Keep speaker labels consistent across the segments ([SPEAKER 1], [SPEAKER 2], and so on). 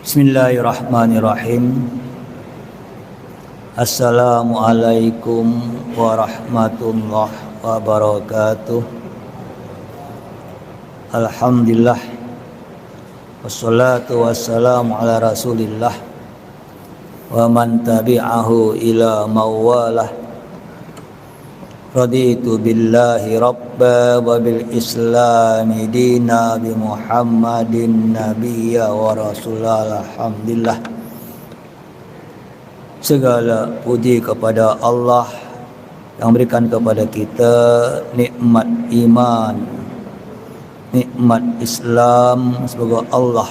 [SPEAKER 1] Bismillahirrahmanirrahim. Assalamualaikum warahmatullahi wabarakatuh. Alhamdulillah, wassalatu wassalamu ala rasulillah wa man tabi'ahu ila mawalah. Raditu billahi rabba wa bil islami dina bi Muhammadin nabiyya wa rasulah. Alhamdulillah, segala puji kepada Allah yang berikan kepada kita nikmat iman, nikmat Islam. Semoga Allah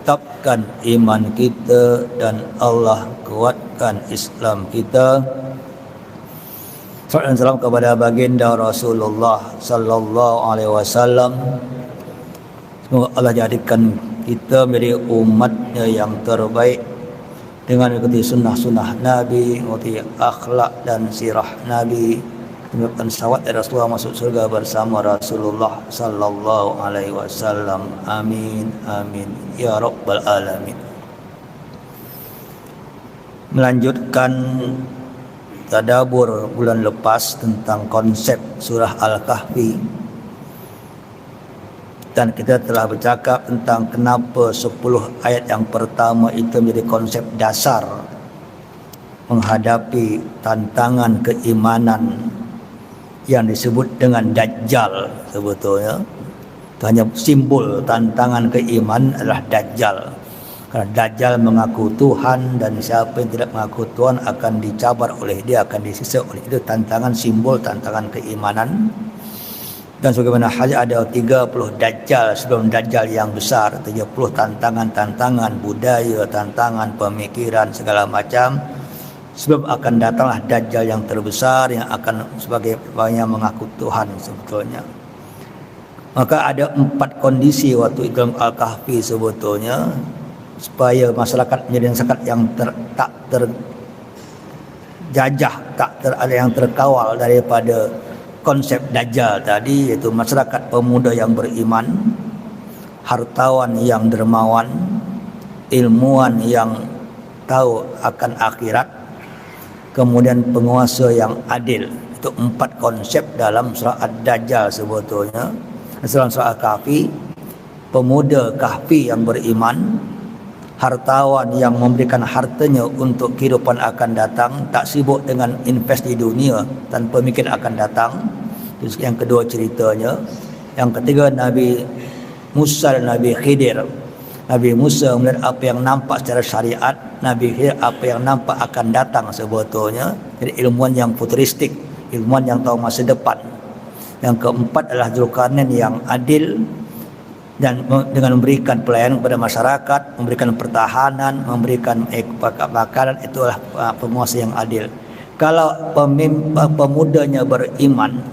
[SPEAKER 1] tetapkan iman kita dan Allah kuatkan Islam kita. Salawat dan salam kepada baginda Rasulullah sallallahu alaihi wasallam. Semoga Allah jadikan kita menjadi umatnya yang terbaik dengan mengikuti sunnah-sunnah Nabi, mengikuti akhlak dan sirah Nabi, menyebabkan salawat dari Rasulullah masuk surga bersama Rasulullah sallallahu alaihi wasallam. Amin amin ya rabbal alamin. Melanjutkan tadabbur bulan lepas tentang konsep surah Al-Kahfi, dan kita telah bercakap tentang kenapa 10 ayat yang pertama itu menjadi konsep dasar menghadapi tantangan keimanan yang disebut dengan Dajjal. Sebetulnya itu hanya simbol tantangan keimanan adalah Dajjal. Karena Dajjal mengaku Tuhan, dan siapa yang tidak mengaku Tuhan akan dicabar oleh dia, akan disisa oleh dia. Tantangan, simbol tantangan keimanan. Dan sebagaimana hadis ada 30 Dajjal sebelum Dajjal yang besar, 30 tantangan-tantangan budaya, tantangan pemikiran segala macam, sebab akan datanglah Dajjal yang terbesar yang akan sebagai yang mengaku Tuhan sebetulnya. Maka ada 4 kondisi waktu itu Al-Kahfi sebetulnya, supaya masyarakat menjadi masyarakat yang tak terjajah, ada yang terkawal daripada konsep Dajjal tadi, iaitu masyarakat pemuda yang beriman, hartawan yang dermawan, ilmuwan yang tahu akan akhirat, kemudian penguasa yang adil. Itu 4 konsep dalam surah Ad-Dajjal sebetulnya. Dalam surah Al-Kahfi, pemuda Kahfi yang beriman, hartawan yang memberikan hartanya untuk kehidupan akan datang, tak sibuk dengan invest di dunia tanpa mikir akan datang. Itu yang kedua ceritanya. Yang ketiga Nabi Musa dan Nabi Khidir. Nabi Musa melihat apa yang nampak secara syariat, Nabi Khidir apa yang nampak akan datang sebetulnya. Jadi ilmuwan yang futuristik, ilmuwan yang tahu masa depan. Yang keempat adalah Zulkarnain yang adil, dan dengan memberikan pelayanan kepada masyarakat, memberikan pertahanan, memberikan makanan, itulah penguasa yang adil. Kalau pemudanya beriman,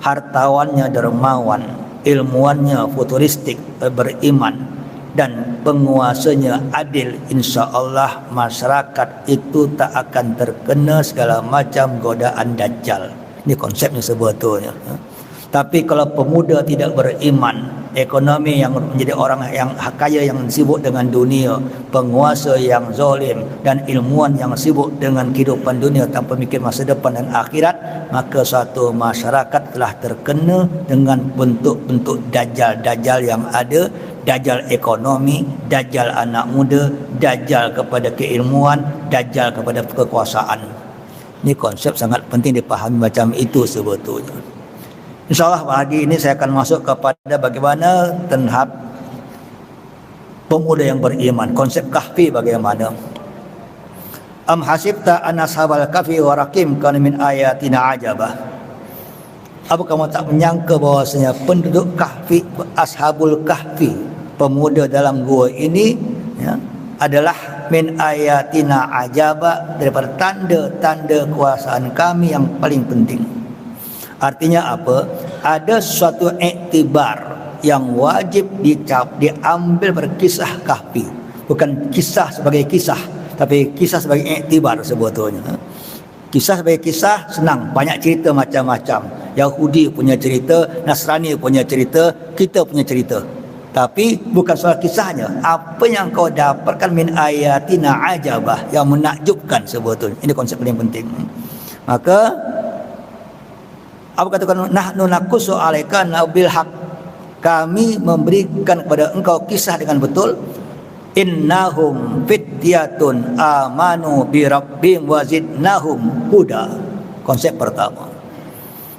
[SPEAKER 1] hartawannya dermawan, ilmuannya futuristik beriman, dan penguasanya adil, insya Allah masyarakat itu tak akan terkena segala macam godaan Dajjal. Ini konsepnya sebetulnya. Tapi kalau pemuda tidak beriman, ekonomi yang menjadi orang yang kaya yang sibuk dengan dunia, penguasa yang zalim, dan ilmuwan yang sibuk dengan kehidupan dunia tanpa mikir masa depan dan akhirat, maka suatu masyarakat telah terkena dengan bentuk-bentuk Dajjal yang ada. Dajjal ekonomi, Dajjal anak muda, Dajjal kepada keilmuan, Dajjal kepada kekuasaan. Ini konsep sangat penting dipahami macam itu sebetulnya. InsyaAllah pagi ini saya akan masuk kepada bagaimana tahap pemuda yang beriman. Konsep Kahfi bagaimana? Am hasibta anna ashabal kahfi wa raqim kana min ayatina ajabah. Apa kamu tak menyangka bahwasanya penduduk Kahfi, ashabul Kahfi, pemuda dalam gua ini, ya, adalah min ayatina ajaba, daripada tanda-tanda kuasaan kami yang paling penting. Artinya apa? Ada suatu iktibar yang wajib diambil berkisah Kahfi. Bukan kisah sebagai kisah, tapi kisah sebagai iktibar sebetulnya. Kisah sebagai kisah senang, banyak cerita macam-macam. Yahudi punya cerita, Nasrani punya cerita, kita punya cerita. Tapi bukan soal kisahnya, apa yang kau dapatkan min ayatina ajabah, yang menakjubkan sebetulnya. Ini konsep paling penting. Maka apa katakan, nahnu naqussu 'alaika bil haq, kami memberikan kepada engkau kisah dengan betul. Innahum fityatun amanu bi rabbihim wa zidnahum huda. Konsep pertama,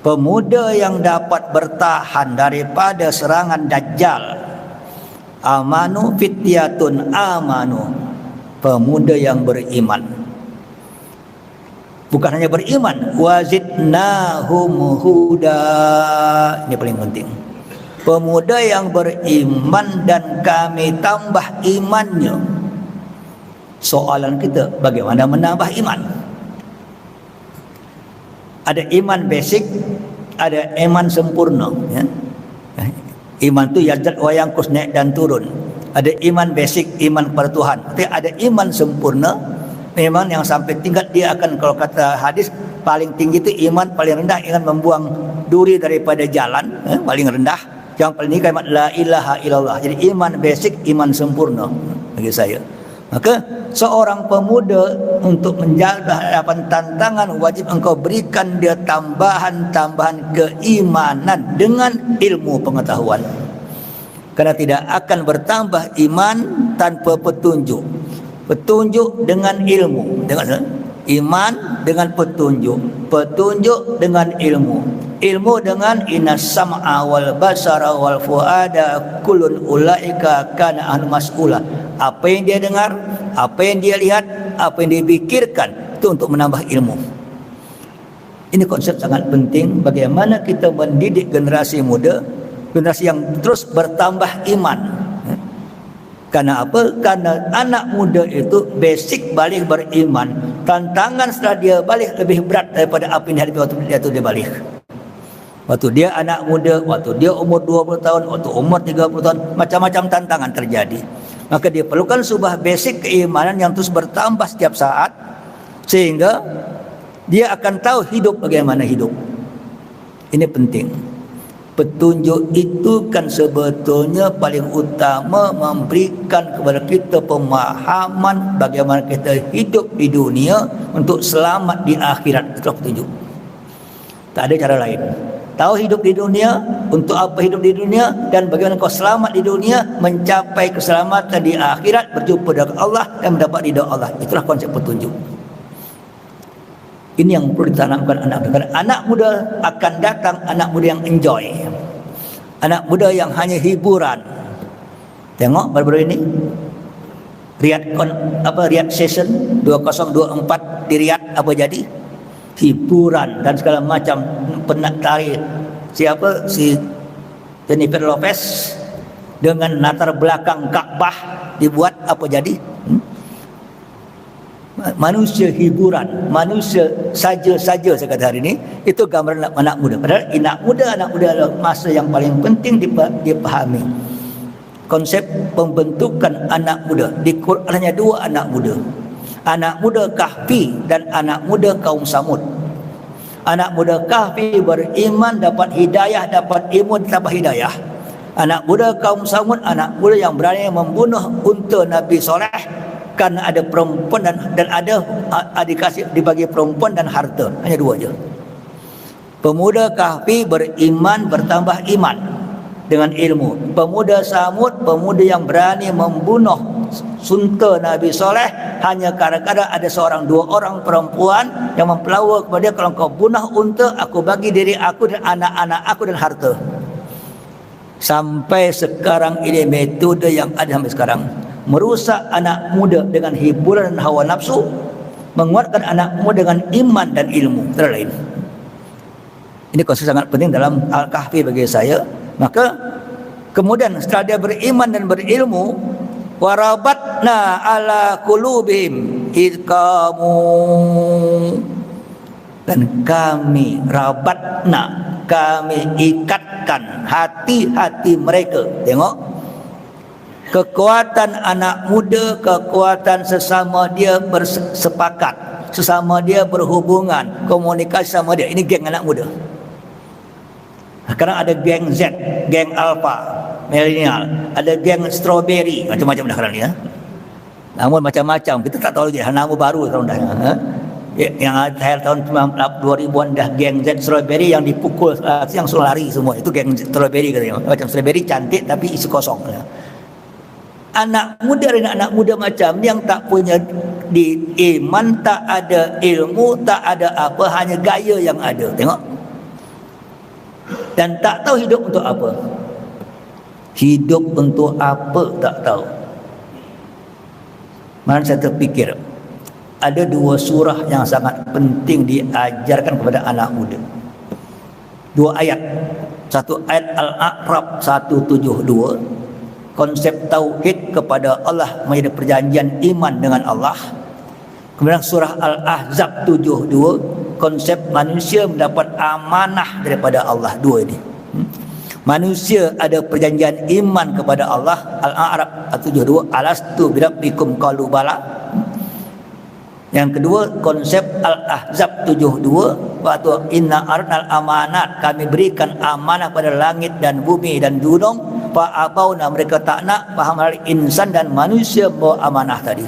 [SPEAKER 1] pemuda yang dapat bertahan daripada serangan Dajjal. Amanu fityatun amanu, pemuda yang beriman. Bukan hanya beriman, wazidnahum huda. Ini paling penting. Pemuda yang beriman dan kami tambah imannya. Soalan kita, bagaimana menambah iman? Ada iman basic, ada iman sempurna, ya. Iman tu yazat wa yanqus, naik dan turun. Ada iman basic, iman kepada Tuhan. Tapi ada iman sempurna, memang yang sampai tingkat dia akan, kalau kata hadis, paling tinggi itu iman, paling rendah iman membuang duri daripada jalan, paling rendah. Yang paling tinggi kalimat la ilaha illallah. Jadi iman basic, iman sempurna bagi saya. Maka seorang pemuda untuk menjaga hadapan tantangan, wajib engkau berikan dia tambahan-tambahan keimanan dengan ilmu pengetahuan. Karena tidak akan bertambah iman tanpa petunjuk. Petunjuk dengan ilmu, dengan iman dengan petunjuk, petunjuk dengan ilmu, ilmu dengan innas sam'a wal basara wal fuada kullun ulaika kana an mas'ula. Apa yang dia dengar, apa yang dia lihat, apa yang dia pikirkan, itu untuk menambah ilmu. Ini konsep sangat penting, bagaimana kita mendidik generasi muda, generasi yang terus bertambah iman. Karena apa? Karena anak muda itu basic balik beriman. Tantangan setelah dia balik lebih berat daripada apa yang dihadapi waktu dia balik. Waktu dia anak muda, waktu dia umur 20 tahun, waktu umur 30 tahun, macam-macam tantangan terjadi. Maka dia perlukan sebuah basic keimanan yang terus bertambah setiap saat, sehingga dia akan tahu hidup bagaimana hidup. Ini penting. Petunjuk itu kan sebetulnya paling utama memberikan kepada kita pemahaman bagaimana kita hidup di dunia untuk selamat di akhirat. Itulah petunjuk. Tak ada cara lain. Tahu hidup di dunia, untuk apa hidup di dunia, dan bagaimana kau selamat di dunia, mencapai keselamatan di akhirat, berjumpa dengan Allah dan mendapat ridha Allah. Itulah konsep petunjuk. Ini yang perlu ditanamkan anak muda. Karena anak muda akan datang, anak muda yang enjoy, anak muda yang hanya hiburan. Tengok baru-baru ini Riyadh session 2024 di Riyadh, apa jadi? Hiburan dan segala macam. Penak tarik si Jennifer Lopez dengan latar belakang Ka'bah dibuat, apa jadi? Manusia hiburan, manusia saja-saja saya kata hari ini. Itu gambaran anak muda. Padahal anak muda adalah masa yang paling penting dipahami. Konsep pembentukan anak muda di Quran hanya dua anak muda. Anak muda Kahfi dan anak muda kaum Samud. Anak muda Kahfi beriman, dapat hidayah, dapat ilmu, dapat hidayah. Anak muda kaum Samud, anak muda yang berani membunuh unta Nabi Soleh karena ada perempuan dan ada dikasih dibagi perempuan dan harta. Hanya dua je. Pemuda Kahfi beriman, bertambah iman dengan ilmu. Pemuda Samud, pemuda yang berani membunuh sunta Nabi Soleh hanya kadang-kadang ada seorang dua orang perempuan yang mempelawa kepada dia, kalau kau bunuh unta, aku bagi diri aku dan anak-anak aku dan harta. Sampai sekarang ini metode yang ada sampai sekarang, merusak anak muda dengan hiburan dan hawa nafsu, menguatkan anak muda dengan iman dan ilmu terlain. Ini konsep sangat penting dalam Al-Kahfi bagi saya. Maka kemudian setelah dia beriman dan berilmu, warabatna ala qulubihim idkamu, dan kami rabatna, kami ikatkan hati-hati mereka. Tengok kekuatan anak muda, kekuatan sesama dia bersepakat, sesama dia berhubungan, komunikasi sama dia. Ini geng anak muda. Sekarang ada geng Z, geng Alpha. milenial, ada geng strawberry, macam-macam dah sekarang ni ya. Namun macam-macam, kita tak tahu lagi nama baru sekarang dah. Yang akhir tahun 2000-an dah geng Z strawberry yang dipukul, yang suruh lari semua. Itu geng strawberry katanya. Macam strawberry cantik tapi isi kosong. Anak muda dan anak muda macam ni yang tak punya di iman, tak ada ilmu, tak ada apa, hanya gaya yang ada. Tengok. Dan tak tahu hidup untuk apa. Hidup untuk apa tak tahu. Mana saya terfikir, ada dua surah yang sangat penting diajarkan kepada anak muda. Dua ayat. Satu ayat Al-A'raf 172, konsep tauhid kepada Allah, menjadi perjanjian iman dengan Allah. Kemudian surah Al-Ahzab 72, konsep manusia mendapat amanah daripada Allah. Dua ini. Manusia ada perjanjian iman kepada Allah. Al-A'raf 72, alastu birabbikum qalu bala. Yang kedua, konsep Al-Ahzab 72, waktu inna arnal amanat, kami berikan amanah pada langit dan bumi dan gunung, fa'abauna, mereka tak nak, faham hal insan dan manusia bawa amanah tadi.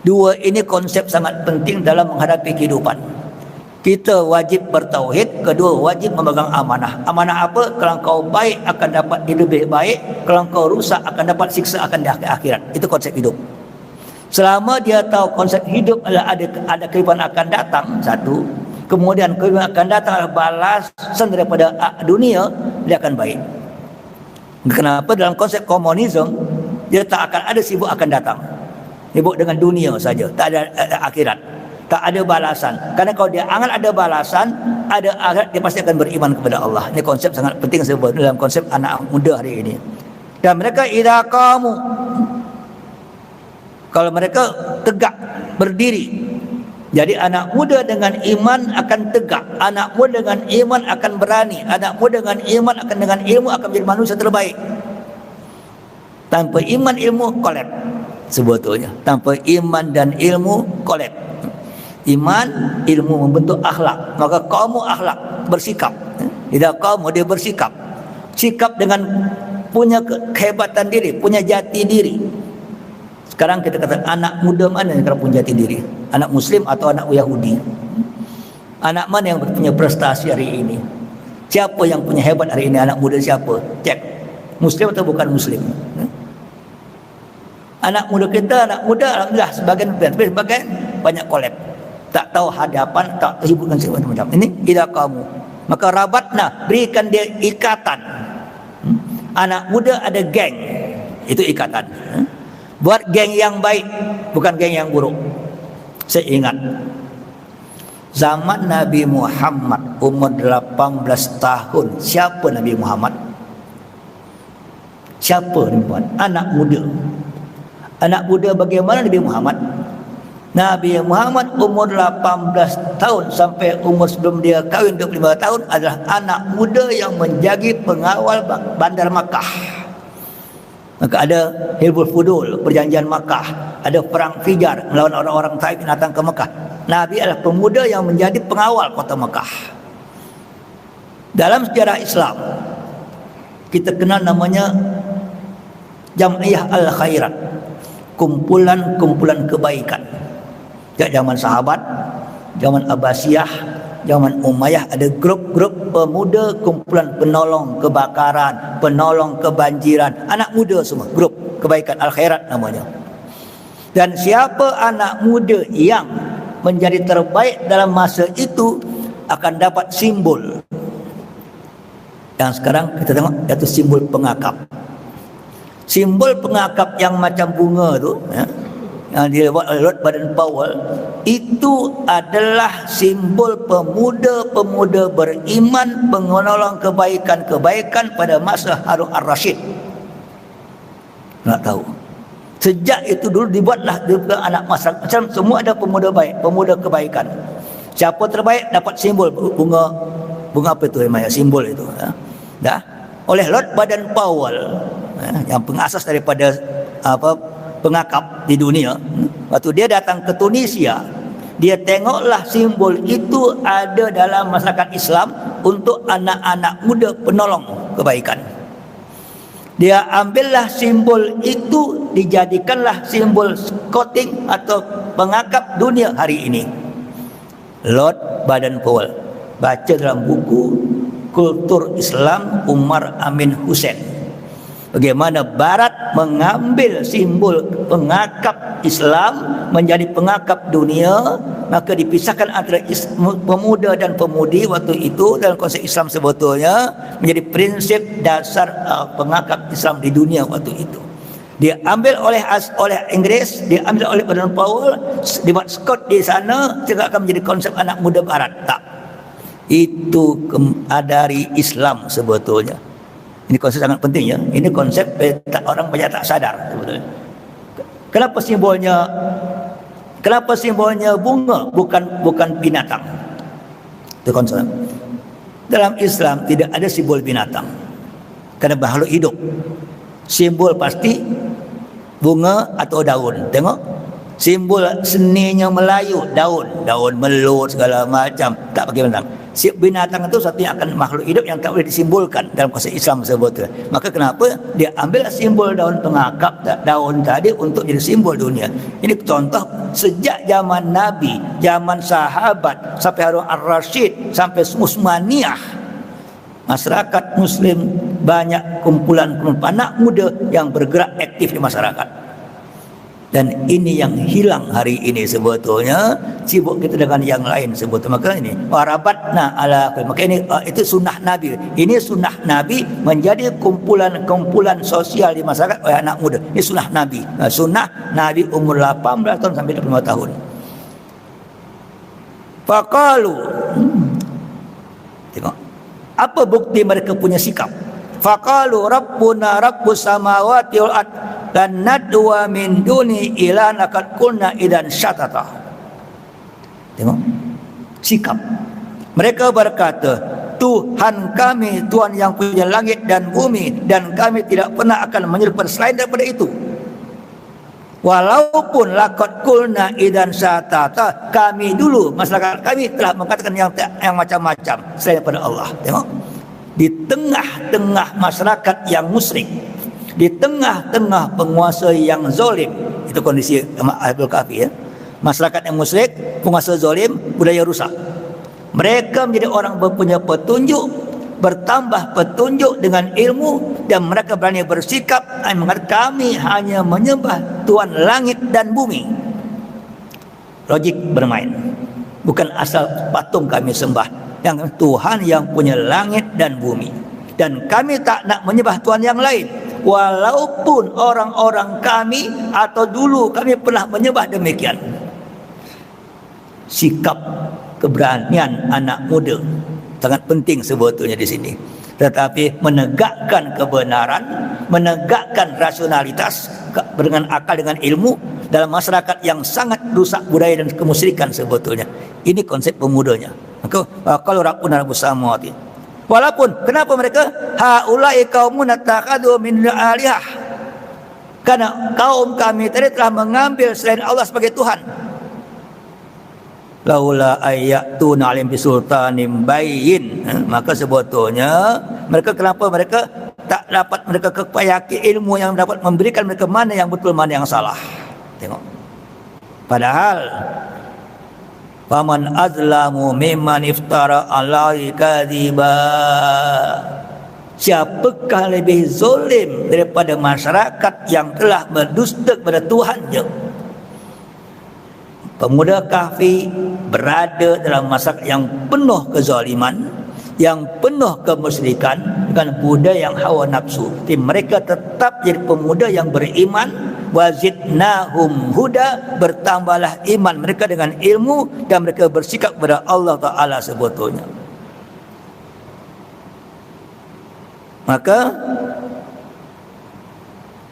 [SPEAKER 1] Dua ini konsep sangat penting dalam menghadapi kehidupan. Kita wajib bertauhid, kedua wajib memegang amanah. Amanah apa? Kalau kau baik akan dapat lebih baik, kalau kau rusak akan dapat siksa akan di akhirat. Itu konsep hidup. Selama dia tahu konsep hidup adalah ada kehidupan akan datang, satu, kemudian kehidupan akan datang adalah balasan daripada dunia, dia akan baik. Kenapa dalam konsep komunisme dia tak akan ada sibuk akan datang, sibuk dengan dunia saja, tak ada akhirat, tak ada balasan. Karena kalau dia angan ada balasan, ada akhirat, dia pasti akan beriman kepada Allah. Ini konsep sangat penting sebab dalam konsep anak muda hari ini. Dan mereka idza qamu, kalau mereka tegak berdiri. Jadi anak muda dengan iman akan tegak, anak muda dengan iman akan berani, anak muda dengan iman akan dengan ilmu akan menjadi manusia terbaik. Tanpa iman ilmu kolap sebetulnya. Tanpa iman dan ilmu kolap. Iman, ilmu membentuk akhlak. Maka kaum akhlak bersikap. Tidak kaum dia bersikap. Sikap dengan punya kehebatan diri, punya jati diri. Sekarang kita kata anak muda mana yang punya jati diri? Anak Muslim atau anak Yahudi? Anak mana yang punya prestasi hari ini? Siapa yang punya hebat hari ini? Anak muda siapa? Cek. Muslim atau bukan Muslim? Anak muda kita, anak muda alhamdulillah sebagian banyak kolab. Tak tahu hadapan, tak hiburkan segala macam. Ini tidak kamu. Maka rabatna, berikan dia ikatan. Anak muda ada geng. Itu ikatan. Buat geng yang baik, bukan geng yang buruk. Saya ingat zaman Nabi Muhammad umur 18 tahun. Siapa Nabi Muhammad? Siapa Nabi Muhammad? Anak muda. Anak muda bagaimana Nabi Muhammad? Nabi Muhammad umur 18 tahun sampai umur sebelum dia kahwin 25 tahun adalah anak muda yang menjadi pengawal bandar Makkah. Maka ada Hilful Fudul, perjanjian Makkah, ada perang Fijar melawan orang-orang Taif yang datang ke Makkah. Nabi adalah pemuda yang menjadi pengawal kota Makkah. Dalam sejarah Islam kita kenal namanya Jam'iyah Al-Khairat, kumpulan-kumpulan kebaikan. Sejak zaman sahabat, zaman Abbasiyah, zaman Umayyah ada grup-grup pemuda, kumpulan penolong kebakaran, penolong kebanjiran, anak muda semua, grup kebaikan Al-Khairat namanya. Dan siapa anak muda yang menjadi terbaik dalam masa itu akan dapat simbol. Yang sekarang kita tengok iaitu simbol pengakap. Simbol pengakap yang macam bunga tu ya, yang dibuat oleh Lord Baden-Powell, itu adalah simbol pemuda-pemuda beriman, penolong kebaikan-kebaikan pada masa Harun Ar-Rasyid. Tak tahu. Sejak itu dulu dibuatlah anak masyarakat macam semua ada pemuda baik, pemuda kebaikan. Siapa terbaik dapat simbol bunga apa itu namanya simbol itu ya. Dah oleh Lord Baden-Powell yang pengasas daripada pengakap di dunia. Waktu dia datang ke Tunisia, dia tengoklah simbol itu ada dalam masyarakat Islam untuk anak-anak muda penolong kebaikan. Dia ambillah simbol itu, dijadikanlah simbol scouting atau pengakap dunia hari ini. Lord Baden-Powell baca dalam buku Kultur Islam Umar Amin Hussein, bagaimana Barat mengambil simbol pengakap Islam menjadi pengakap dunia. Maka dipisahkan antara pemuda dan pemudi waktu itu dalam konsep Islam sebetulnya menjadi prinsip dasar pengakap Islam di dunia waktu itu. Diambil oleh Inggris, diambil oleh Baden-Powell, dibuat Scott di sana, juga akan menjadi konsep anak muda Barat. Tak, itu dari Islam sebetulnya. Ini konsep sangat penting ya. Ini konsep orang banyak tak sadar sebetulnya. Kenapa simbolnya bunga bukan binatang? Itu konsep. Dalam Islam tidak ada simbol binatang. Karena makhluk hidup. Simbol pasti bunga atau daun. Tengok. Simbol seninya Melayu, daun melut segala macam, tak pakai binatang. Binatang itu satu yang akan makhluk hidup yang tak boleh disimbolkan dalam konsep Islam sebetulnya. Maka kenapa dia ambil simbol daun pengakap daun tadi untuk jadi simbol dunia. Ini contoh sejak zaman Nabi, zaman sahabat, sampai Harun Ar-Rasyid, sampai Utsmaniyah, masyarakat Muslim banyak kumpulan anak muda yang bergerak aktif di masyarakat. Dan ini yang hilang hari ini sebetulnya, sibuk kita dengan yang lain sebetulnya. Maka ini warabatna ala, maka ini itu sunnah Nabi. Ini sunnah Nabi menjadi kumpulan sosial di masyarakat oleh anak muda. Ini sunnah Nabi. Sunnah Nabi umur 18 tahun sampai 25 tahun. Faqalu, tengok apa bukti mereka punya sikap. Faqalu rabbuna rabbus samawati wal ard dan nadwa min duni ilan akad kunna idan syatata. Tengok sikap mereka, berkata Tuhan kami, Tuhan yang punya langit dan bumi, dan kami tidak pernah akan menyembah selain daripada itu. Walaupun lakot kulna idan syatata, kami dulu masyarakat kami telah mengatakan yang macam-macam selain daripada Allah. Tengok, di tengah-tengah masyarakat yang musyrik, di tengah-tengah penguasa yang zalim. Itu kondisi Ahlul Kahfi ya. Masyarakat yang musyrik, penguasa zalim, budaya rusak. Mereka menjadi orang berpunya petunjuk, bertambah petunjuk dengan ilmu, dan mereka berani bersikap mengatakan kami hanya menyembah Tuhan langit dan bumi. Logik bermain. Bukan asal patung kami sembah, yang Tuhan yang punya langit dan bumi, dan kami tak nak menyembah Tuhan yang lain. Walaupun orang-orang kami atau dulu kami pernah menyembah demikian. Sikap keberanian anak muda sangat penting sebetulnya di sini. Tetapi menegakkan kebenaran, menegakkan rasionalitas dengan akal, dengan ilmu dalam masyarakat yang sangat rusak budaya dan kemusyrikan sebetulnya. Ini konsep pemudanya. Maka kalau rabbuna rabbus samawati, walaupun kenapa mereka haulai qaumun takhadu min alihah, karena kaum kami tadi telah mengambil selain Allah sebagai Tuhan. Laula ayatuna alim bisultanim bayyin, maka sebetulnya kenapa mereka tak dapat, mereka kepayaki ilmu yang dapat memberikan mereka mana yang betul mana yang salah. Tengok, padahal faman azlamu mimman iftara alaihi kadhiba, siapakah lebih zalim daripada masyarakat yang telah berdusta kepada Tuhannya. Pemuda Kahfi berada dalam masyarakat yang penuh kezaliman, yang penuh kemusyrikan dengan budaya yang hawa nafsu. Jadi mereka tetap jadi pemuda yang beriman. Wazidnahum huda, bertambahlah iman mereka dengan ilmu, dan mereka bersikap kepada Allah Ta'ala sebetulnya. Maka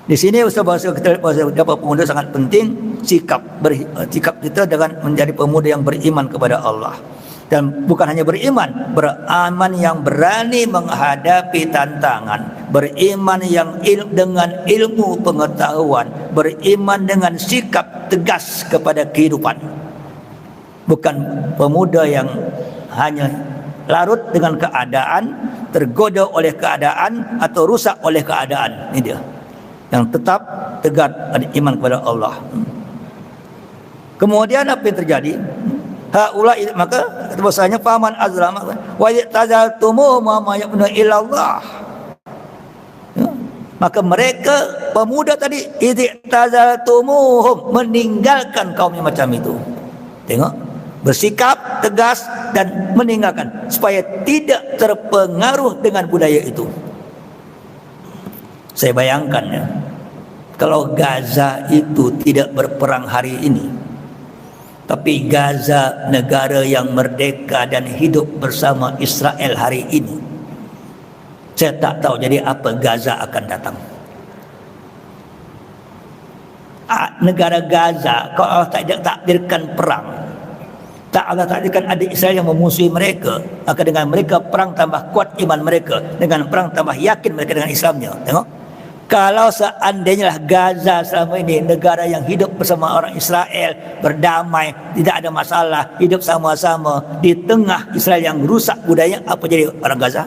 [SPEAKER 1] di sini Ustaz kita dapat pemuda sangat penting sikap kita dengan menjadi pemuda yang beriman kepada Allah. Dan bukan hanya beriman yang berani menghadapi tantangan, beriman yang dengan ilmu pengetahuan, beriman dengan sikap tegas kepada kehidupan. Bukan pemuda yang hanya larut dengan keadaan, tergoda oleh keadaan atau rusak oleh keadaan. Ini dia yang tetap tegar ada iman kepada Allah. Kemudian apa yang terjadi? Haula, maka bahasanya faman azlama wa yatazaltumu ma ya'budu illallah. Maka mereka pemuda tadi idzatazaltumuhum, meninggalkan kaumnya macam itu. Tengok, bersikap tegas dan meninggalkan supaya tidak terpengaruh dengan budaya itu. Saya bayangkan ya, kalau Gaza itu tidak berperang hari ini, tapi Gaza negara yang merdeka dan hidup bersama Israel hari ini, saya tak tahu jadi apa Gaza akan datang. Negara Gaza, kalau Allah tak takdirkan perang, tak Allah takdirkan ada Israel yang memusuhi mereka, maka dengan mereka perang tambah kuat iman mereka, dengan perang tambah yakin mereka dengan Islamnya. Tengok, kalau seandainya lah Gaza selama ini negara yang hidup bersama orang Israel, berdamai, tidak ada masalah, hidup sama-sama di tengah Israel yang rusak budaya, apa jadi orang Gaza?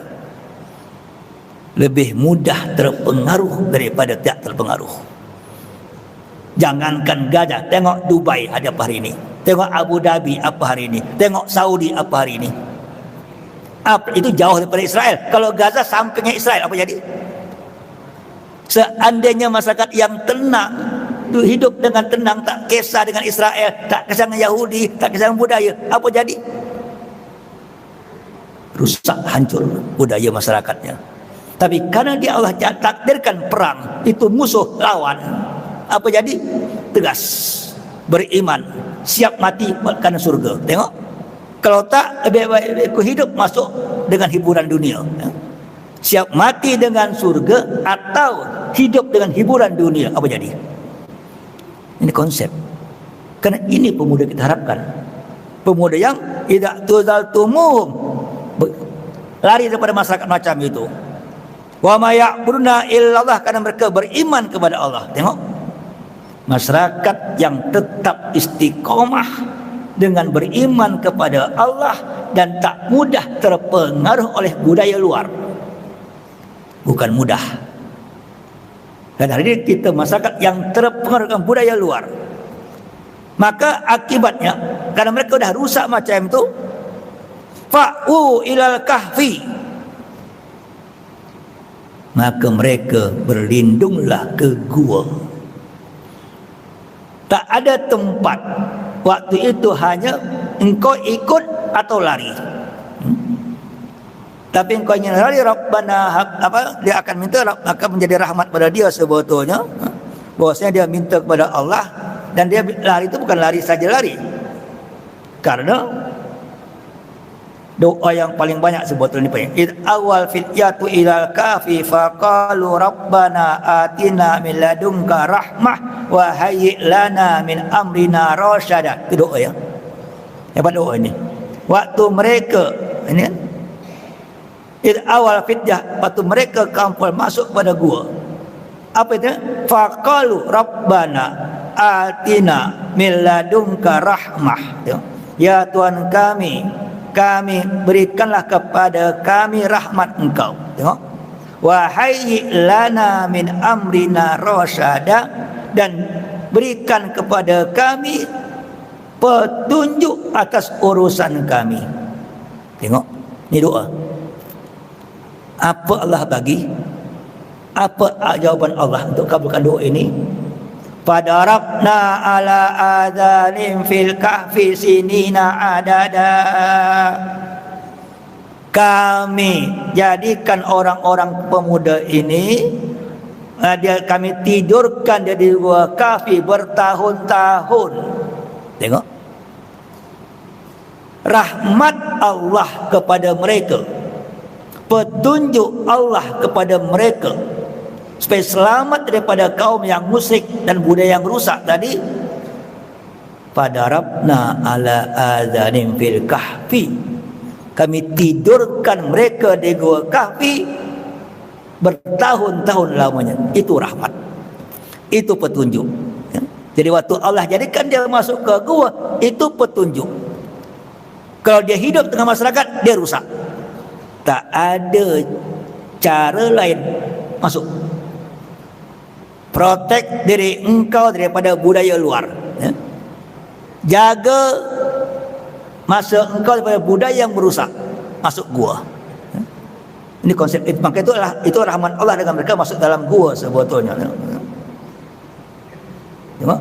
[SPEAKER 1] Lebih mudah terpengaruh daripada tidak terpengaruh. Jangankan Gaza, tengok Dubai ada apa hari ini, tengok Abu Dhabi apa hari ini, tengok Saudi apa hari ini. Apa itu jauh daripada Israel. Kalau Gaza sampingnya Israel, apa jadi? Seandainya masyarakat yang tenang, hidup dengan tenang, tak kisah dengan Israel, tak kisah dengan Yahudi, tak kisah dengan budaya, apa jadi? Rusak, hancur budaya masyarakatnya. Tapi karena dia Allah takdirkan perang, itu musuh lawan, apa jadi? Tegas, beriman, siap mati karena surga. Tengok, kalau tak lebih baik aku hidup masuk dengan hiburan dunia, siap mati dengan surga atau hidup dengan hiburan dunia, apa jadi? Ini konsep. Karena ini pemuda kita harapkan, pemuda yang tidak tuzaltumuhum, lari daripada masyarakat macam itu. Wa ma ya'buduna illallah, karena mereka beriman kepada Allah. Tengok, masyarakat yang tetap istiqomah dengan beriman kepada Allah dan tak mudah terpengaruh oleh budaya luar. Bukan mudah. Dan hari ini kita masyarakat yang terpengaruh dengan budaya luar, maka akibatnya karena mereka dah rusak macam itu, fa'u ilal kahfi, maka mereka berlindunglah ke gua. Tak ada tempat waktu itu, hanya engkau ikut atau lari. Tapi engkau ingin lari, Rabbana dia akan minta, akan menjadi rahmat pada dia sebetulnya. Bahwasanya dia minta kepada Allah, dan dia lari itu bukan lari saja lari, karena doa yang paling banyak sebetulnya id awal fityatu ilal kafi faqalu rabbana atina min ladunka rahmah wa hayyi lana min amrina rasyada. Itu doa ya. Hebat doa ini. Waktu mereka ini id awal fityah, waktu mereka kampung masuk pada gua, apa itu? Faqalu rabbana atina min ladunka rahmah. Ya Tuhan kami berikanlah kepada kami rahmat engkau. Tengok, wa hayyi lana min amrina rasyada, dan berikan kepada kami petunjuk atas urusan kami. Tengok, ini doa. Apa Allah bagi? Apa jawaban Allah untuk kabulkan doa ini? Fadarabna ala adzalim fil kahfi sinina adada. Kami jadikan orang-orang pemuda ini, kami tidurkan dia di gua kahfi bertahun-tahun. Tengok, rahmat Allah kepada mereka, petunjuk Allah kepada mereka, supaya selamat daripada kaum yang musyrik dan budaya yang rusak tadi. Fadarabna ala adzanim fil kahfi, kami tidurkan mereka di gua kahfi bertahun-tahun lamanya. Itu rahmat, itu petunjuk. Jadi waktu Allah jadikan dia masuk ke gua, itu petunjuk. Kalau dia hidup dengan masyarakat, dia rusak. Tak ada cara lain masuk. Protect diri engkau daripada budaya luar, ya. Jaga masa engkau daripada budaya yang merusak. Masuk gua, ya. Ini konsep itu. Maka itu rahmat Allah dengan mereka masuk dalam gua sebetulnya, ya. Tengok.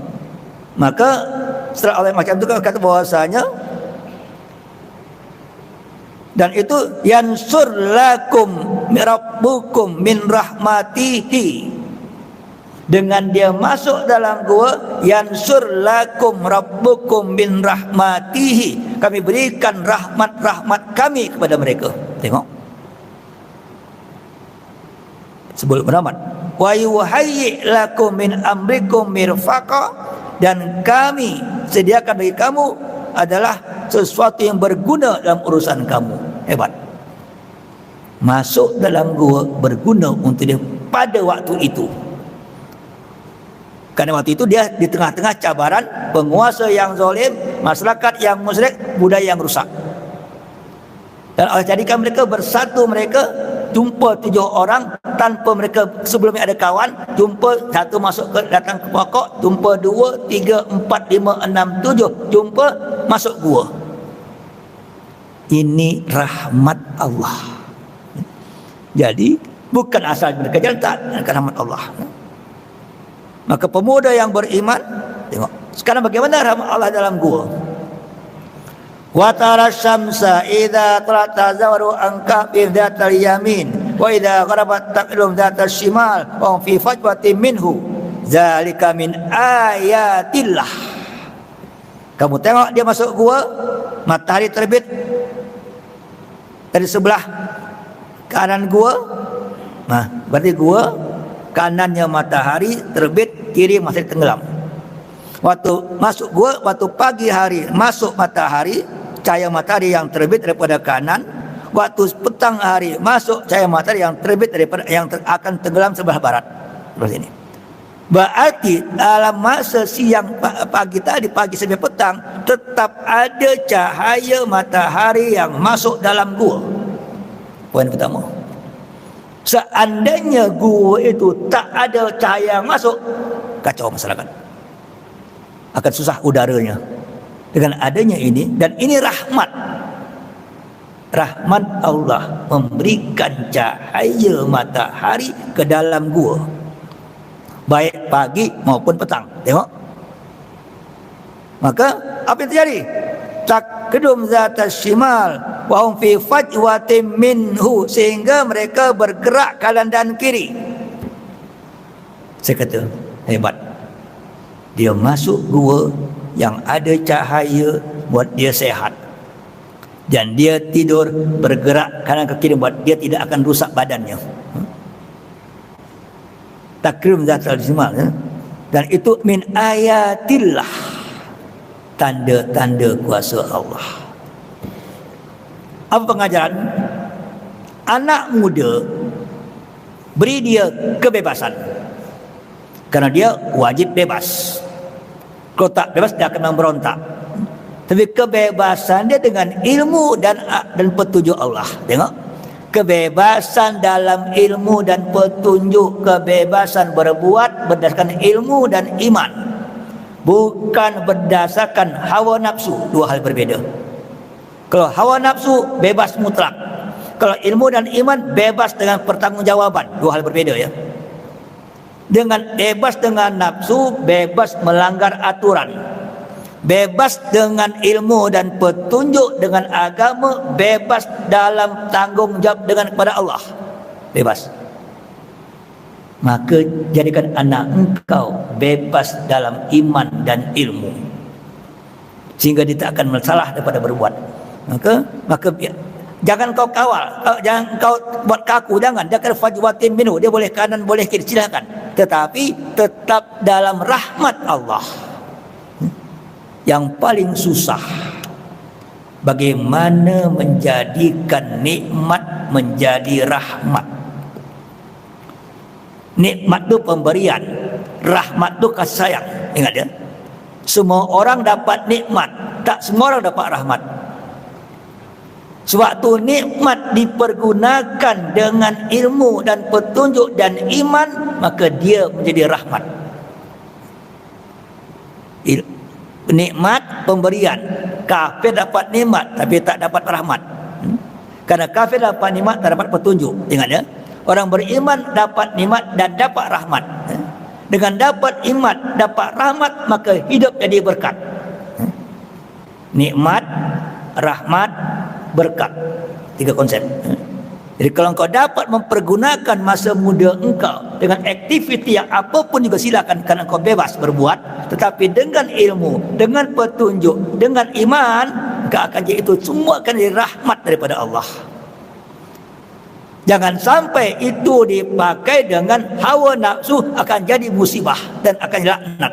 [SPEAKER 1] Maka setelah Allah macam itu kata bahwasanya, dan itu yansur lakum rabbukum min rahmatihi, dengan dia masuk dalam gua, yansur lakum rabbukum min rahmatihi, kami berikan rahmat-rahmat kami kepada mereka. Tengok, sebelum rahmat, wa yuhayyi lakum min amrikum mirfaqa, dan kami sediakan bagi kamu adalah sesuatu yang berguna dalam urusan kamu. Hebat. Masuk dalam gua berguna untuk dia pada waktu itu. Karena waktu itu dia di tengah-tengah cabaran penguasa yang zalim, masyarakat yang musyrik, budaya yang rusak. Dan Allah jadikan mereka bersatu, mereka jumpa 7 orang tanpa mereka sebelumnya ada kawan, jumpa satu masuk ke datang ke pokok, jumpa 2, 3, 4, 5, 6, 7, jumpa masuk gua. Ini rahmat Allah. Jadi bukan asal mereka jalan, tak, rahmat Allah. Maka pemuda yang beriman, tengok sekarang bagaimana rahmat Allah dalam gua. Wa tara syamsa idza talat tazawwaru anka bi dzatil yamin wa idza gharabat taqlum dzatil shimal wa fi fajwatin minhu zalika min ayatillah. Kamu tengok dia masuk gua, matahari terbit dari sebelah kanan gua. Nah, berarti gua kanannya matahari terbit, kiri masih tenggelam. Waktu masuk gua, waktu pagi hari masuk matahari, cahaya matahari yang terbit daripada kanan. Waktu petang hari masuk cahaya matahari yang terbit daripada akan tenggelam sebelah barat. Seperti ini. Berarti dalam masa siang pagi tadi, pagi sampai petang, tetap ada cahaya matahari yang masuk dalam gua. Poin pertama. Seandainya gua itu tak ada cahaya yang masuk, kacau masyarakat. Akan susah udaranya. Dengan adanya ini, dan ini rahmat. Rahmat Allah memberikan cahaya matahari ke dalam gua, baik pagi maupun petang. Tengok. Maka apa yang terjadi? Takdum zatas shimal wa hum fi fajwatin minhu, sehingga mereka bergerak kanan dan kiri. Saya kata hebat. Dia masuk gua yang ada cahaya buat dia sehat, dan dia tidur bergerak kanan ke kiri buat dia tidak akan rusak badannya. Takrim zatul shimal, ya? Dan itu min ayatillah, tanda-tanda kuasa Allah. Apa pengajaran? Anak muda beri dia kebebasan, karena dia wajib bebas. Kalau tak bebas dia akan memberontak. Tapi kebebasan dia dengan ilmu dan petunjuk Allah. Tengok, kebebasan dalam ilmu dan petunjuk, kebebasan berbuat berdasarkan ilmu dan iman, bukan berdasarkan hawa nafsu. Dua hal berbeda. Kalau hawa nafsu bebas mutlak, kalau ilmu dan iman bebas dengan pertanggungjawaban. Dua hal berbeda, ya. Dengan bebas dengan nafsu, bebas melanggar aturan. Bebas dengan ilmu dan petunjuk dengan agama, bebas dalam tanggung jawab dengan kepada Allah. Bebas. Maka jadikan anak engkau bebas dalam iman dan ilmu, sehingga dia tak akan bersalah daripada berbuat. Maka jangan kau kawal, jangan kau buat kaku, jangan fajwatin minhu, dia boleh kanan boleh kiri, silakan, tetapi tetap dalam rahmat Allah. Yang paling susah bagaimana menjadikan nikmat menjadi rahmat. Nikmat itu pemberian, rahmat itu kasih sayang. Ingat ya, semua orang dapat nikmat, tak semua orang dapat rahmat. Suatu nikmat dipergunakan dengan ilmu dan petunjuk dan iman, maka dia menjadi rahmat. Nikmat pemberian. Kafir dapat nikmat tapi tak dapat rahmat. Karena kafir dapat nikmat tak dapat petunjuk. Ingat ya. Orang beriman dapat nikmat dan dapat rahmat. Dengan dapat iman, dapat rahmat, maka hidup jadi berkat. Nikmat, rahmat, berkat. 3 konsep. Jadi kalau engkau dapat mempergunakan masa muda engkau dengan aktiviti yang apapun juga silakan, kerana engkau bebas berbuat, tetapi dengan ilmu, dengan petunjuk, dengan iman, engkau akan jadi itu semua akan jadi rahmat daripada Allah. Jangan sampai itu dipakai dengan hawa nafsu, akan jadi musibah dan akan laknat.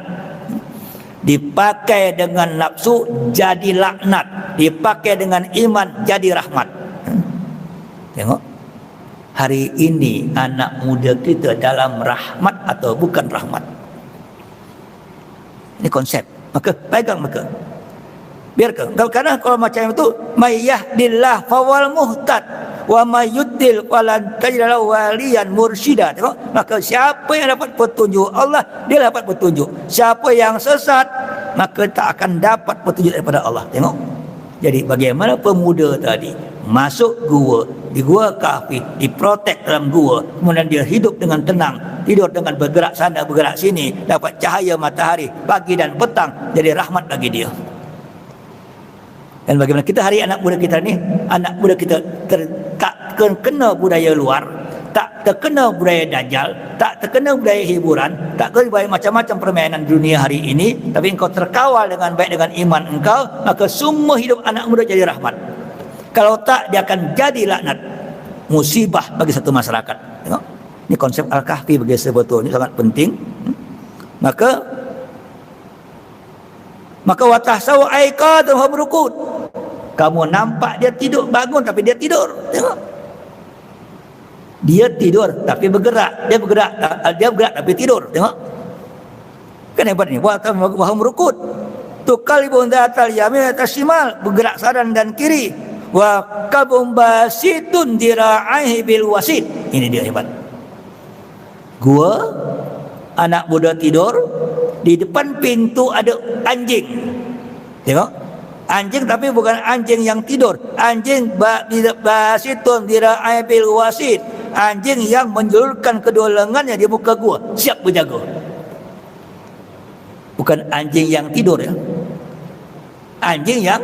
[SPEAKER 1] Dipakai dengan nafsu jadi laknat, dipakai dengan iman jadi rahmat. Tengok, hari ini anak muda kita dalam rahmat atau bukan rahmat? Ini konsep. Maka pegang maka. Biarkan. Karena kalau macam itu, may yahdillah fawal muhtad wa may yudlil falan tajid lahu waliyan mursyida. Tengok, maka siapa yang dapat petunjuk Allah, dia dapat petunjuk. Siapa yang sesat, maka tak akan dapat petunjuk daripada Allah. Tengok. Jadi bagaimana pemuda tadi masuk gua, di gua kahfi, diprotek dalam gua, kemudian dia hidup dengan tenang, tidur dengan bergerak sana bergerak sini, dapat cahaya matahari pagi dan petang, jadi rahmat bagi dia. Dan bagaimana kita hari anak muda kita ni, anak muda kita tak terkena budaya luar, tak terkena budaya dajjal, tak terkena budaya hiburan, tak terkena budaya macam-macam permainan dunia hari ini, tapi engkau terkawal dengan baik dengan iman engkau, maka semua hidup anak muda jadi rahmat. Kalau tak, dia akan jadi laknat, musibah bagi satu masyarakat. Tengok, ini konsep Al-Kahfi bagi sebetulnya sangat penting. Maka watahsaw aikatan wa berukut. Kamu nampak dia tidur, bangun tapi dia tidur. Tengok, dia tidur tapi bergerak, dia bergerak tapi tidur. Tengok, kan hebat ni. Wa berukut, tuqallibun dzatal yamin tashimal, bergerak saran dan kiri. Wa kabum basitun dira'aihi bil wasit. Ini dia hebat. Gua anak muda tidur, di depan pintu ada anjing. Tengok, anjing tapi bukan anjing yang tidur, anjing basitun dira'aihi bil wasit, anjing yang menjulurkan kedua lengannya di muka gua, siap berjaga. Bukan anjing yang tidur ya. Anjing yang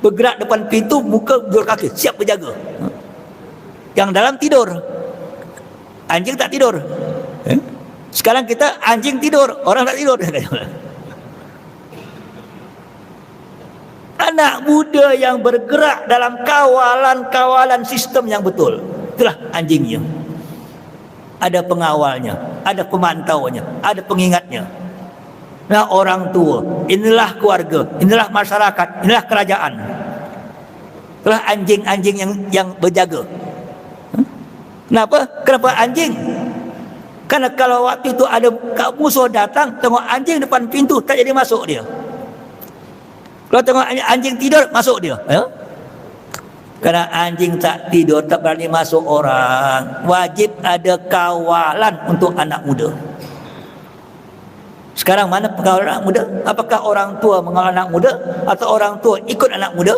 [SPEAKER 1] bergerak depan pintu, muka jul kaki, siap berjaga. Yang dalam tidur, anjing tak tidur. Sekarang kita anjing tidur, orang tak tidur. Anak muda yang bergerak dalam kawalan sistem yang betul, itulah anjingnya. Ada pengawalnya, ada pemantaunya, ada pengingatnya. Nah, orang tua, inilah keluarga, inilah masyarakat, inilah kerajaan. Itulah anjing-anjing yang berjaga. Kenapa anjing? Karena kalau waktu itu ada musuh datang, tengok anjing depan pintu, tak jadi masuk dia. Kalau tengok anjing tidur, masuk dia. Ya? Karena anjing tak tidur, tak berani masuk orang. Wajib ada kawalan untuk anak muda. Sekarang mana pengawal anak muda? Apakah orang tua mengawal anak muda atau orang tua ikut anak muda?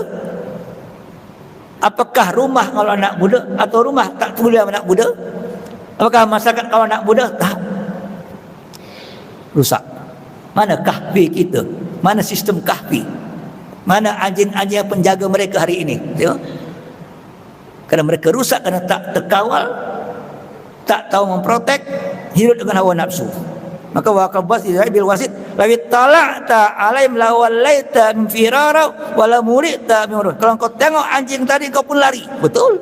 [SPEAKER 1] Apakah rumah mengawal anak muda atau rumah tak peduli anak muda? Apakah masyarakat kawal anak muda? Tak. Rusak. Mana kahfi kita? Mana sistem kahfi? Mana anjing-anjing penjaga mereka hari ini? Tengok. Karena mereka rusak kerana tak terkawal, tak tahu memprotek, hidup dengan hawa nafsu. Maka waqabas bil wasit lawi tala'ta alaihim la wallaita firara wala murita mimur. Kalau kau tengok anjing tadi kau pun lari. Betul.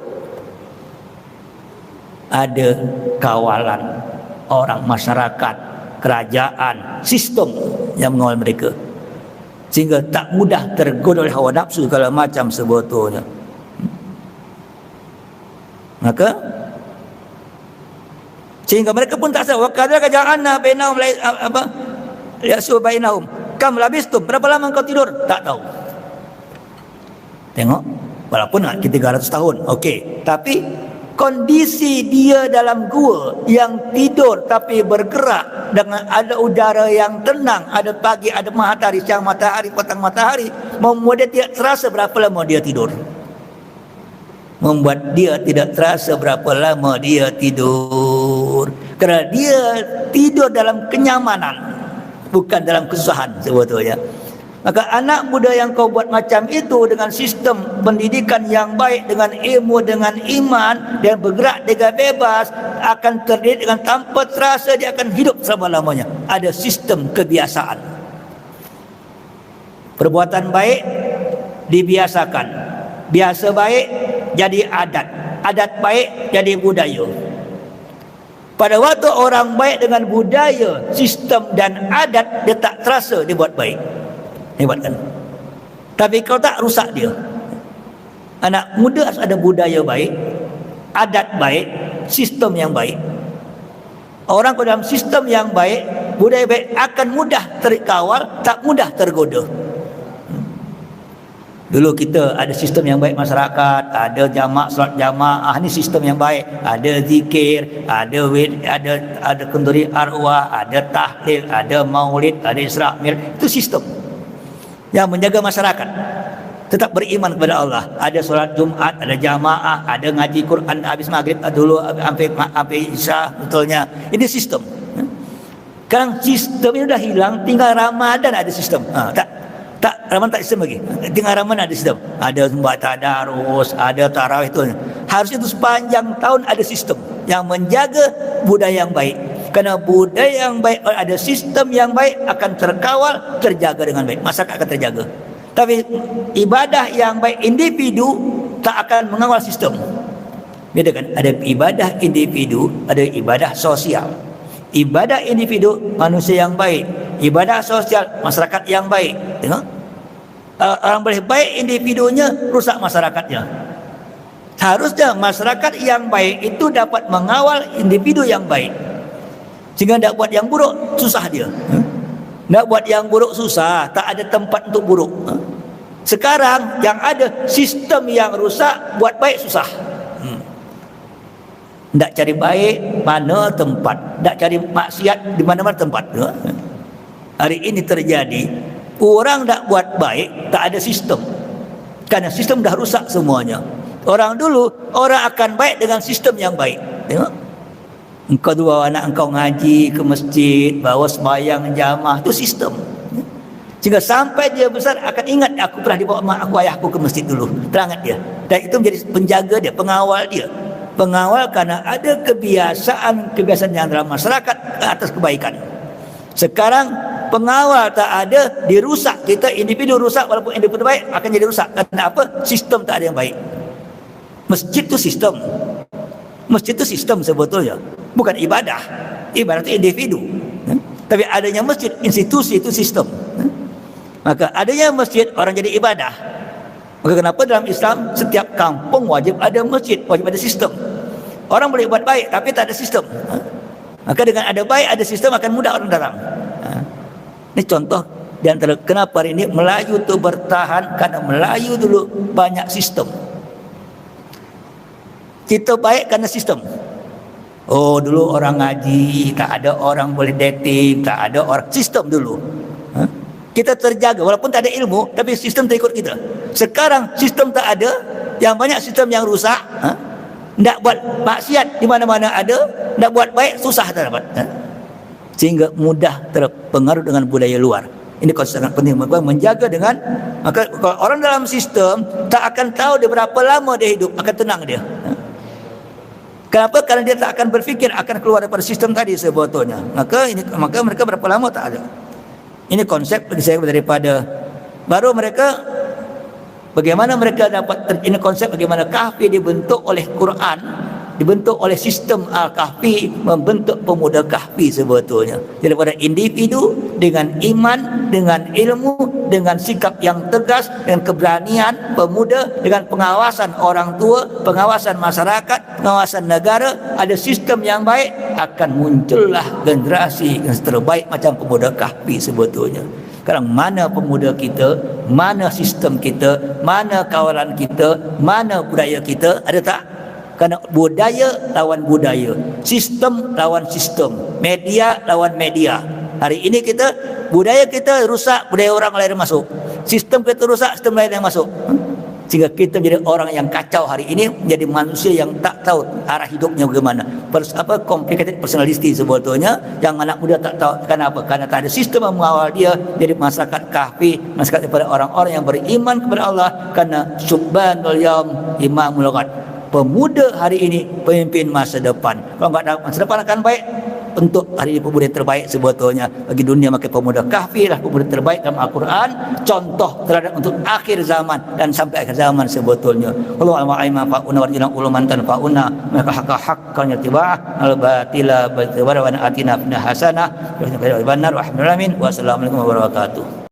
[SPEAKER 1] Ada kawalan orang, masyarakat, kerajaan, sistem yang mengawal mereka, sehingga tak mudah tergoda oleh hawa nafsu segala macam sebetulnya. Maka sehingga mereka pun tak sadar. Wa kadzalika ja'alna bainahum yasu bainahum kam labistum, berapa lama kau tidur? Tak tahu. Tengok, Walaupun kita 300 tahun, okey. Tapi kondisi dia dalam gua yang tidur tapi bergerak dengan ada udara yang tenang, ada pagi, ada matahari, siang matahari, petang matahari, membuat dia tidak terasa berapa lama dia tidur. Membuat dia tidak terasa berapa lama dia tidur. Kerana dia tidur dalam kenyamanan, bukan dalam kesusahan sebetulnya. Maka anak muda yang kau buat macam itu dengan sistem pendidikan yang baik, dengan ilmu, dengan iman, dan bergerak dengan bebas, akan terdidik dengan tanpa terasa dia akan hidup selama-lamanya. Ada sistem kebiasaan. Perbuatan baik dibiasakan. Biasa baik jadi adat. Adat baik jadi budaya. Pada waktu orang baik dengan budaya, sistem dan adat, dia tak terasa dia buat baik. Hebat kan? Tapi kalau tak, rusak dia. Anak muda harus ada budaya baik, adat baik, sistem yang baik. Orang kalau dalam sistem yang baik, budaya baik, akan mudah terkawal, tak mudah tergoda. Dulu kita ada sistem yang baik masyarakat, ada solat jamaah, ini sistem yang baik, ada zikir, ada ada kenduri arwah, ada tahlil, ada maulid, ada isra' mi'raj. Itu sistem yang menjaga masyarakat tetap beriman kepada Allah. Ada solat Jumat, ada jamaah, ada ngaji Quran habis maghrib dulu sampai isya, betulnya. Ini sistem. Sekarang sistem ini dah hilang, tinggal Ramadan ada sistem. Tak Ramadan tak sistem lagi. Tinggal Ramadan ada sistem. Ada sembah tadarus, ada tarawih itu. Harusnya itu sepanjang tahun ada sistem yang menjaga budaya yang baik. Kerana budaya yang baik, ada sistem yang baik, akan terkawal, terjaga dengan baik. Masyarakat akan terjaga. Tapi ibadah yang baik individu tak akan mengawal sistem. Beda kan? Ada ibadah individu, ada ibadah sosial. Ibadah individu manusia yang baik, ibadah sosial masyarakat yang baik. Tengok, orang boleh baik individunya, rusak masyarakatnya. Harusnya masyarakat yang baik itu dapat mengawal individu yang baik, sehingga tidak buat yang buruk, susah dia. Tidak buat yang buruk susah, tak ada tempat untuk buruk. Sekarang yang ada sistem yang rusak, buat baik susah. Tak cari baik, mana tempat. Tak cari maksiat, di mana-mana tempat. Hari ini terjadi, orang tak buat baik, tak ada sistem. Kerana sistem dah rusak semuanya. Orang dulu, orang akan baik dengan sistem yang baik. Tengok, engkau bawa anak engkau ngaji ke masjid, bawa sembahyang jamaah, itu sistem. Sehingga sampai dia besar akan ingat, aku pernah dibawa mak aku, ayahku ke masjid dulu. Teringat dia. Dan itu menjadi penjaga dia, pengawal dia. Pengawal karena ada kebiasaan yang dalam masyarakat ke atas kebaikan. Sekarang pengawal tak ada, dirusak. Kita individu rusak, walaupun individu baik akan jadi rusak. Karena apa? Sistem tak ada yang baik. Masjid itu sistem. Masjid itu sistem sebetulnya, bukan ibadah. Ibadah itu individu. Tapi adanya masjid, institusi itu sistem. Maka adanya masjid, orang jadi ibadah. Maka kenapa dalam Islam setiap kampung wajib ada masjid, wajib ada sistem. Orang boleh buat baik tapi tak ada sistem. Maka dengan ada baik, ada sistem, akan mudah orang datang. Ini contoh di antara kenapa hari ini Melayu itu bertahan, karena Melayu dulu banyak sistem. Kita baik karena sistem. Oh, dulu orang ngaji, tak ada orang boleh dating, tak ada orang, sistem dulu. Kita terjaga walaupun tak ada ilmu, tapi sistem terikut kita. Sekarang sistem tak ada, yang banyak sistem yang rusak. Tak buat maksiat di mana-mana ada, tak buat baik susah tak dapat. Sehingga mudah terpengaruh dengan budaya luar. Ini sangat penting, maka menjaga dengan, maka kalau orang dalam sistem tak akan tahu dia berapa lama dia hidup, akan tenang dia. Kenapa? Karena dia tak akan berfikir akan keluar daripada sistem tadi sebetulnya. Maka mereka berapa lama tak ada. Ini konsep bagi saya daripada baru mereka, bagaimana mereka dapat, ini konsep bagaimana kahfi dibentuk oleh Quran, dibentuk oleh sistem Al-Kahfi, membentuk pemuda kahfi sebetulnya. Daripada individu dengan iman, dengan ilmu, dengan sikap yang tegas, dengan keberanian pemuda, dengan pengawasan orang tua, pengawasan masyarakat, pengawasan negara, ada sistem yang baik, akan muncullah generasi yang terbaik macam pemuda kahfi sebetulnya. Sekarang mana pemuda kita, mana sistem kita, mana kawalan kita, mana budaya kita, ada tak? Kerana budaya lawan budaya, sistem lawan sistem, media lawan media. Hari ini budaya kita rusak, budaya orang lain masuk. Sistem kita rusak, sistem lain yang masuk. Sehingga kita menjadi orang yang kacau hari ini, menjadi manusia yang tak tahu arah hidupnya bagaimana. Complicated personality sebetulnya, yang anak muda tak tahu. Kenapa? Karena tak ada sistem yang mengawal dia jadi masyarakat kahfi, masyarakat daripada orang-orang yang beriman kepada Allah. Karena subhanul yaum imamul ghad. Pemuda hari ini pemimpin masa depan. Kalau enggak ada masa depan akan baik. Untuk hari ini pemuda yang terbaik sebetulnya bagi dunia, maka pemuda kahfi lah pemuda terbaik dalam Al-Quran, contoh terhadap untuk akhir zaman dan sampai akhir zaman sebetulnya. Allahumma a'imma fa'una warjina uluman tanfa'una maka haqqa yatibah al-batila batibara wa atina fina hasanah wa assalamualaikum warahmatullahi wabarakatuh.